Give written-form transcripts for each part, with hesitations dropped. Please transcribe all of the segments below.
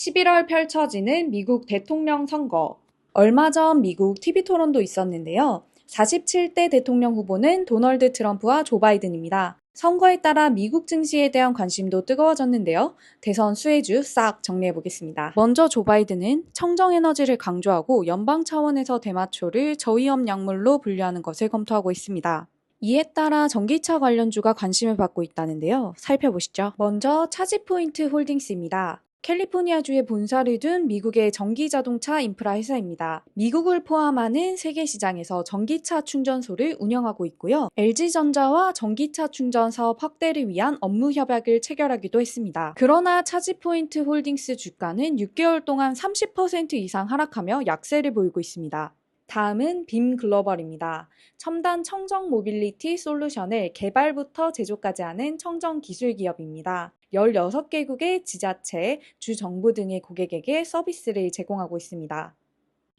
11월 펼쳐지는 미국 대통령 선거. 얼마 전 미국 TV 토론도 있었는데요. 47대 대통령 후보는 도널드 트럼프와 조 바이든입니다. 선거에 따라 미국 증시에 대한 관심도 뜨거워졌는데요. 대선 수혜주 싹 정리해 보겠습니다. 먼저 조 바이든은 청정에너지를 강조하고 연방 차원에서 대마초를 저위험 약물로 분류하는 것을 검토하고 있습니다. 이에 따라 전기차 관련주가 관심을 받고 있다는데요. 살펴보시죠. 먼저 차지포인트 홀딩스입니다. 캘리포니아주에 본사를 둔 미국의 전기자동차 인프라 회사입니다. 미국을 포함하는 세계 시장에서 전기차 충전소를 운영하고 있고요. LG전자와 전기차 충전 사업 확대를 위한 업무 협약을 체결하기도 했습니다. 그러나 차지포인트 홀딩스 주가는 6개월 동안 30% 이상 하락하며 약세를 보이고 있습니다. 다음은 빔글로벌입니다. 첨단 청정 모빌리티 솔루션을 개발부터 제조까지 하는 청정 기술 기업입니다. 16개국의 지자체, 주정부 등의 고객에게 서비스를 제공하고 있습니다.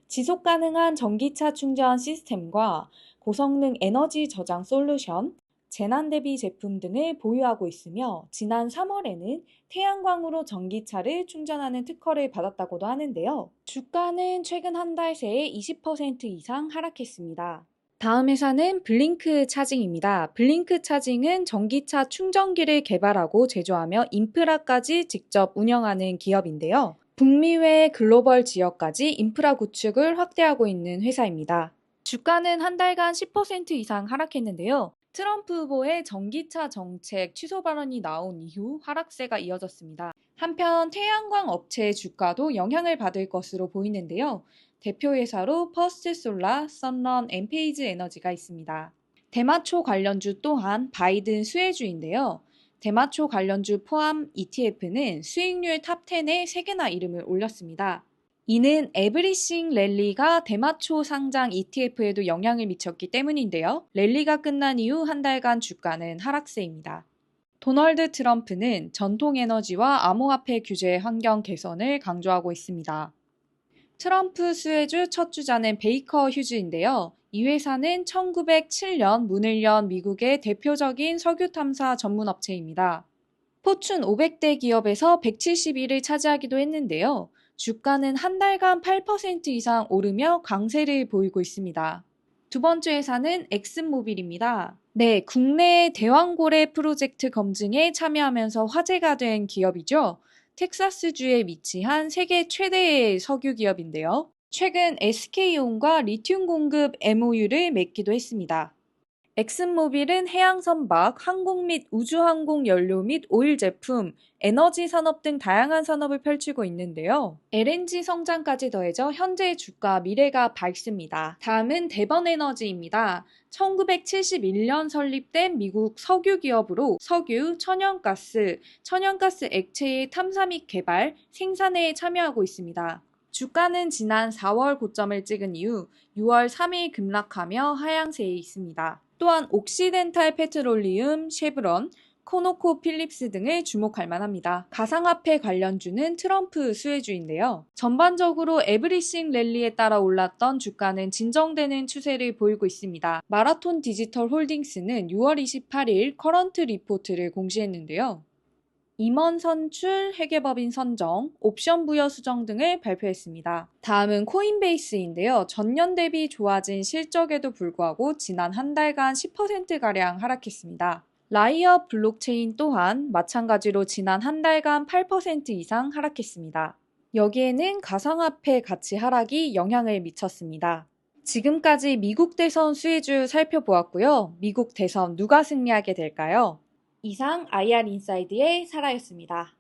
지속 가능한 전기차 충전 시스템과 고성능 에너지 저장 솔루션, 재난 대비 제품 등을 보유하고 있으며 지난 3월에는 태양광으로 전기차를 충전하는 특허를 받았다고도 하는데요. 주가는 최근 한 달 새에 20% 이상 하락했습니다. 다음 회사는 블링크 차징입니다. 블링크 차징은 전기차 충전기를 개발하고 제조하며 인프라까지 직접 운영하는 기업인데요. 북미 외 글로벌 지역까지 인프라 구축을 확대하고 있는 회사입니다. 주가는 한 달간 10% 이상 하락했는데요. 트럼프 후보의 전기차 정책 취소 발언이 나온 이후 하락세가 이어졌습니다. 한편 태양광 업체의 주가도 영향을 받을 것으로 보이는데요. 대표 회사로 퍼스트솔라, 선런, 엔페이즈 에너지가 있습니다. 대마초 관련주 또한 바이든 수혜주인데요. 대마초 관련주 포함 ETF는 수익률 탑10에 3개나 이름을 올렸습니다. 이는 에브리싱 랠리가 대마초 상장 ETF에도 영향을 미쳤기 때문인데요. 랠리가 끝난 이후 한 달간 주가는 하락세입니다. 도널드 트럼프는 전통에너지와 암호화폐 규제 환경 개선을 강조하고 있습니다. 트럼프 수혜주 첫 주자는 베이커 휴즈인데요. 이 회사는 1907년 문을 연 미국의 대표적인 석유 탐사 전문 업체입니다. 포춘 500대 기업에서 171을 차지하기도 했는데요. 주가는 한 달간 8% 이상 오르며 강세를 보이고 있습니다. 두 번째 회사는 엑슨모빌입니다. 네, 국내 대왕고래 프로젝트 검증에 참여하면서 화제가 된 기업이죠. 텍사스주에 위치한 세계 최대의 석유 기업인데요. 최근 SK온과 리튬 공급 MOU를 맺기도 했습니다. 엑슨모빌은 해양선박, 항공 및 우주항공 연료 및 오일 제품, 에너지 산업 등 다양한 산업을 펼치고 있는데요. LNG 성장까지 더해져 현재의 주가 미래가 밝습니다. 다음은 대번에너지입니다. 1971년 설립된 미국 석유 기업으로 석유, 천연가스 액체의 탐사 및 개발, 생산에 참여하고 있습니다. 주가는 지난 4월 고점을 찍은 이후 6월 3일 급락하며 하향세에 있습니다. 또한 옥시덴탈 페트롤리움, 쉐브론, 코노코 필립스 등을 주목할 만합니다. 가상화폐 관련주는 트럼프 수혜주인데요. 전반적으로 에브리싱 랠리에 따라 올랐던 주가는 진정되는 추세를 보이고 있습니다. 마라톤 디지털 홀딩스는 6월 28일 커런트 리포트를 공시했는데요. 임원 선출, 회계법인 선정, 옵션 부여 수정 등을 발표했습니다. 다음은 코인베이스인데요. 전년 대비 좋아진 실적에도 불구하고 지난 한 달간 10%가량 하락했습니다. 라이엇 블록체인 또한 마찬가지로 지난 한 달간 8% 이상 하락했습니다. 여기에는 가상화폐 가치 하락이 영향을 미쳤습니다. 지금까지 미국 대선 수혜주 살펴보았고요. 미국 대선 누가 승리하게 될까요? 이상 IR인사이드의 사라였습니다.